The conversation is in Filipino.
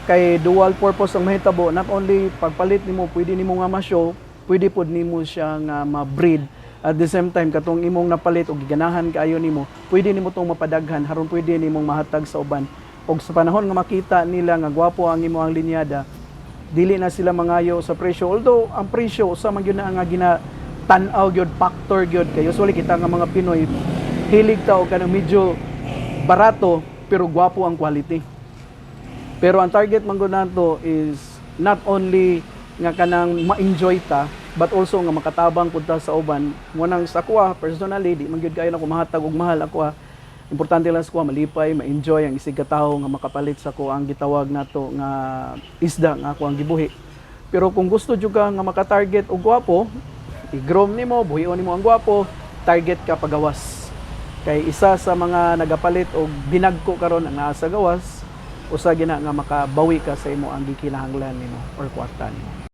kay dual purpose ang mahitabo, not only pagpalit nimo pwede nimo nga ma-show, pwede pod nimo siya nga ma-breed. At the same time katong imong napalit og giganahan kaayo nimo, pwede nimo tong mapadaghan aron pwede nimong mahatag sa uban. Og sa panahon nga makita nila nga gwapo ang imong linyada, dili na sila mangayo sa presyo. Although ang presyo sa man gyud na nga tan-aw gyud, factor gyud kay usually kita nga mga Pinoy hilig ta og kanang medyo barato pero gwapo ang quality. Pero ang target man gud nato is not only nga kanang ma-enjoy ta but also nga makatabang pud ta sa uban. Munang sa ako personally di man gyud kayo nako mahatag og mahal ako. Importante lang sa ko malipay, ma-enjoy ang isig ka tawo nga makapalit sa ko ang gitawag nato nga isda nga ako ang gibuhi. Pero kung gusto jud ka nga maka-target og gwapo, i-groom nimo, buhion nimo ang gwapo, target ka pagawas. Kay isa sa mga nagapalit og binagko karon ang naa sa gawas, usa gina nga makabawi ka sa imo ang gikinahanglan nimo or kwarta nimo.